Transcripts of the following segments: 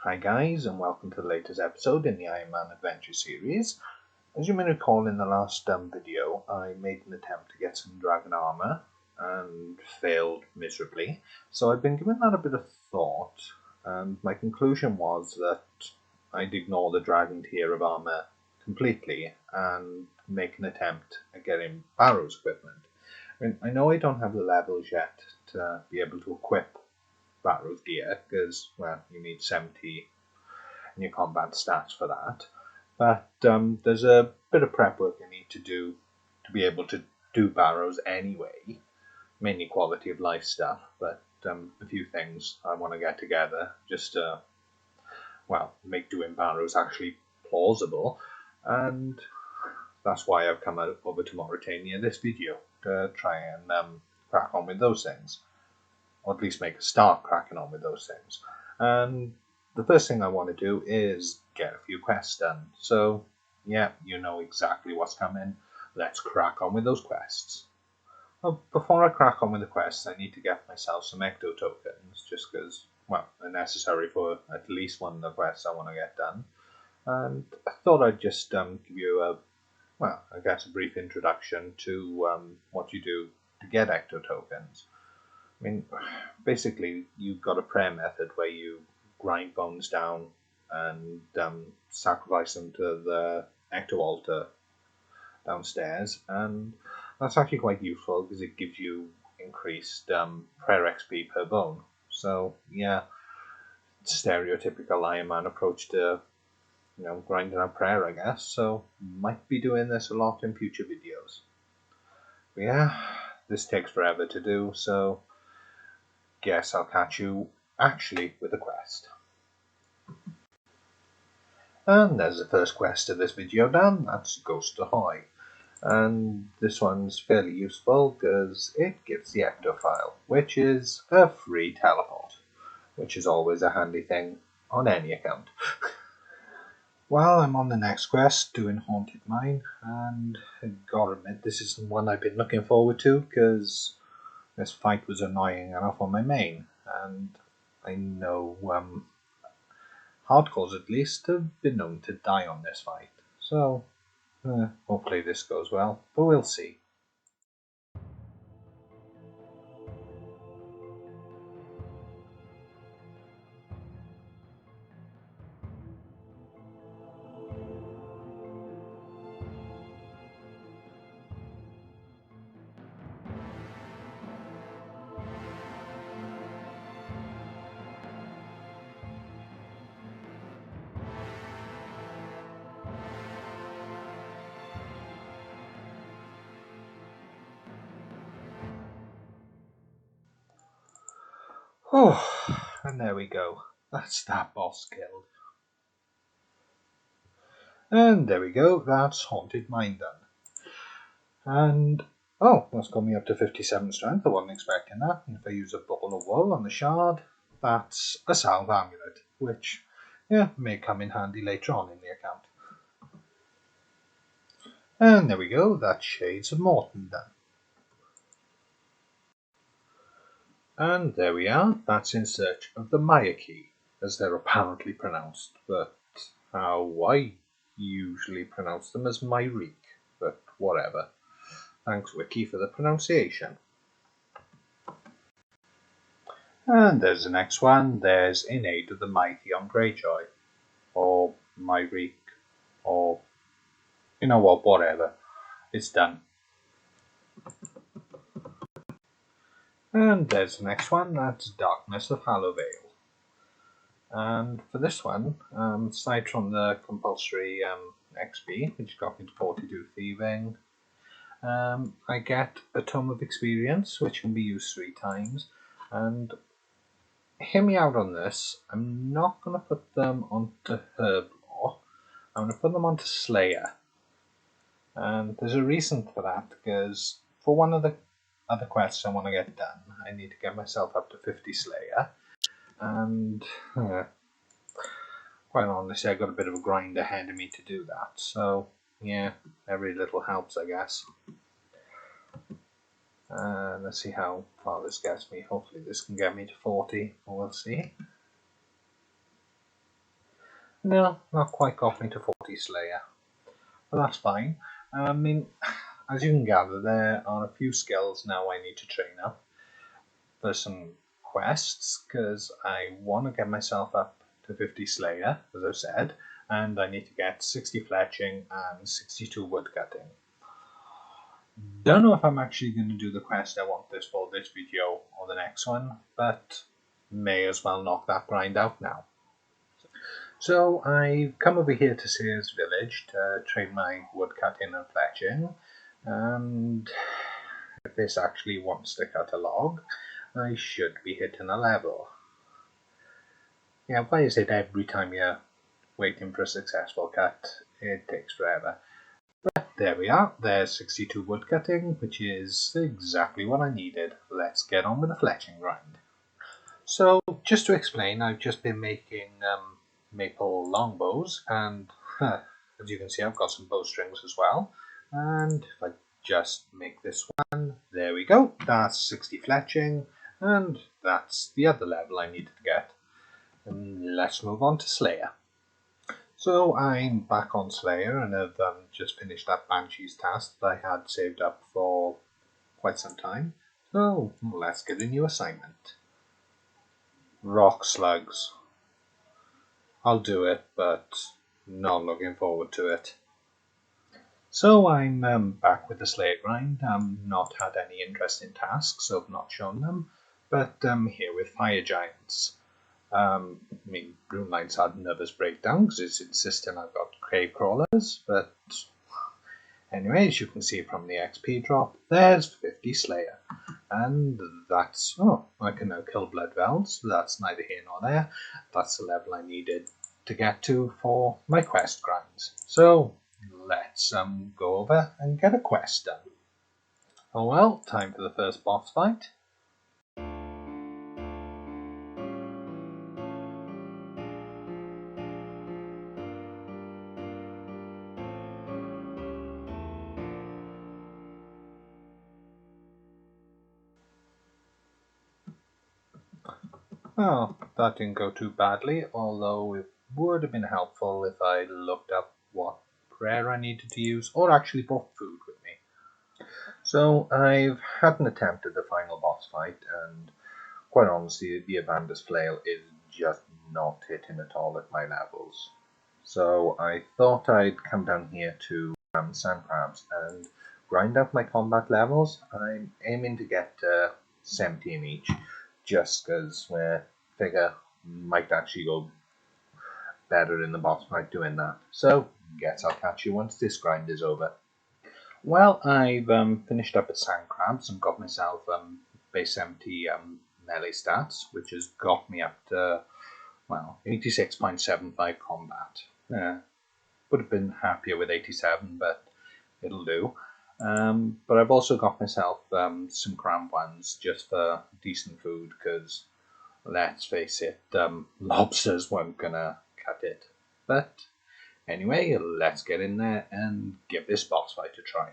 Hi guys, and welcome to the latest episode in the Ironman Adventures series. As you may recall, in the last video I made an attempt to get some dragon armor and failed miserably. So I've been giving that a bit of thought, and my conclusion was that I'd ignore the dragon tier of armor completely and make an attempt at getting Barrow's equipment. I know I don't have the levels yet to be able to equip Barrow's gear, because, well, you need 70 in your combat stats for that. But there's a bit of prep work you need to do to be able to do Barrows anyway, mainly quality of life stuff, but a few things I want to get together just to, well, make doing Barrows actually plausible, and that's why I've come over to Morytania this video, to try and crack on with those things. Or at least make a start cracking on with those things. And the first thing I want to do is get a few quests done. So, yeah, you know exactly what's coming. Let's crack on with those quests. Well, before I crack on with the quests, I need to get myself some ecto tokens, just because, well, they're necessary for at least one of the quests I want to get done. And I thought I'd just give you a brief introduction to what you do to get ecto tokens. I mean, basically, you've got a prayer method where you grind bones down and sacrifice them to the ecto altar downstairs, and that's actually quite useful because it gives you increased prayer XP per bone. So, yeah, stereotypical Iron Man approach to, grinding out prayer, I guess. So, might be doing this a lot in future videos. But yeah, this takes forever to do, so guess I'll catch you actually with a quest. And there's the first quest of this video done. That's Ghost Ahoy, and this one's fairly useful because it gives the ecto file, which is a free teleport, which is always a handy thing on any account. Well, I'm on the next quest doing Haunted Mine, and I gotta admit this isn't one I've been looking forward to because this fight was annoying enough on my main, and I know hardcores at least have been known to die on this fight, so hopefully this goes well, but we'll see. Oh, and there we go. That's that boss killed. And there we go. That's Haunted Mine done. And, oh, that's got me up to 57 strength. I wasn't expecting that. And if I use a ball of wool on the shard, that's a salve amulet, which, yeah, may come in handy later on in the account. And there we go. That's Shades of Morton done. And there we are, that's In Search of the Maya Key, as they're apparently pronounced, but how I usually pronounce them as Myrique, but whatever. Thanks Wiki for the pronunciation. And there's the next one, there's In Aid of the Mighty on Greyjoy, or Myrique, or, you know what, whatever. It's done. And there's the next one, that's Darkness of Hallowvale. And for this one, aside from the compulsory XP, which got me to 42 thieving, I get a Tome of Experience, which can be used 3 times. And hear me out on this, I'm not going to put them onto Herblore, I'm going to put them onto Slayer. And there's a reason for that, because for one of the other quests I want to get done, I need to get myself up to 50 Slayer. And quite honestly, I've got a bit of a grind ahead of me to do that. So, yeah, every little helps, I guess. Let's see how far this gets me. Hopefully this can get me to 40, we'll see. No, not quite got me to 40 Slayer, but that's fine. I mean, as you can gather, there are a few skills now I need to train up. There's some quests, because I want to get myself up to 50 Slayer, as I've said, and I need to get 60 fletching and 62 woodcutting. Don't know if I'm actually going to do the quest I want this for this video or the next one, but may as well knock that grind out now. So I've come over here to Sears Village to train my woodcutting and fletching, and if this actually wants to cut a log, I should be hitting a level. Yeah, why is it every time you're waiting for a successful cut, it takes forever? But there we are, there's 62 woodcutting, which is exactly what I needed. Let's get on with the fletching grind. So, just to explain, I've just been making maple longbows, and as you can see, I've got some bowstrings as well. And if I just make this one, there we go, that's 60 fletching, and that's the other level I needed to get. And let's move on to Slayer. So I'm back on Slayer, and I've just finished that Banshee's task that I had saved up for quite some time. So let's get a new assignment. Rock slugs. I'll do it, but not looking forward to it. So I'm back with the Slayer grind. Not had any interesting tasks, so I've not shown them, but I'm here with Fire Giants. RuneLine's had a nervous breakdown because it's insisting I've got cave crawlers, but anyway, as you can see from the XP drop, there's 50 Slayer, and that's, I can now kill Blood Velds, that's neither here nor there. That's the level I needed to get to for my quest grinds. So let's go over and get a quest done. Oh well, time for the first boss fight. Oh, that didn't go too badly, although it would have been helpful if I looked up what prayer I needed to use, or actually brought food with me. So I've had an attempt at the final boss fight, and quite honestly, the Evander's Flail is just not hitting at all at my levels. So I thought I'd come down here to Sand Crabs and grind up my combat levels. I'm aiming to get 70 in each, just because I figure might actually go better in the boss fight doing that. So, guess I'll catch you once this grind is over. Well, I've finished up at Sand Crabs and got myself base 70 melee stats, which has got me up to, well, 86.75 combat. Would have been happier with 87, but it'll do. But I've also got myself some cram ones just for decent food, because let's face it, lobsters weren't gonna cut it. But anyway, let's get in there and give this boss fight a try.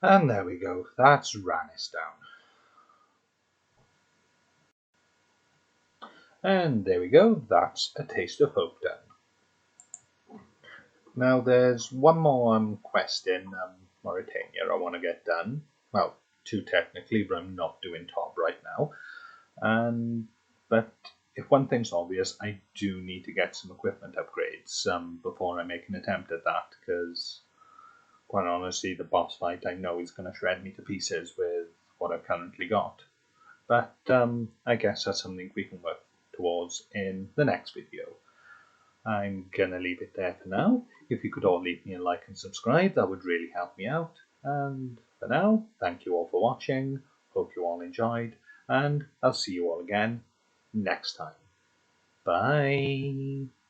And there we go, that's Rannis down. And there we go, that's A Taste of Hope done. Now there's one more quest in Morytania I want to get done. Well, two technically, but I'm not doing top right now. But if one thing's obvious, I do need to get some equipment upgrades before I make an attempt at that, because quite honestly, the boss fight I know is going to shred me to pieces with what I've currently got. But I guess that's something we can work towards in the next video. I'm going to leave it there for now. If you could all leave me a like and subscribe, that would really help me out. And for now, thank you all for watching. Hope you all enjoyed, and I'll see you all again next time. Bye.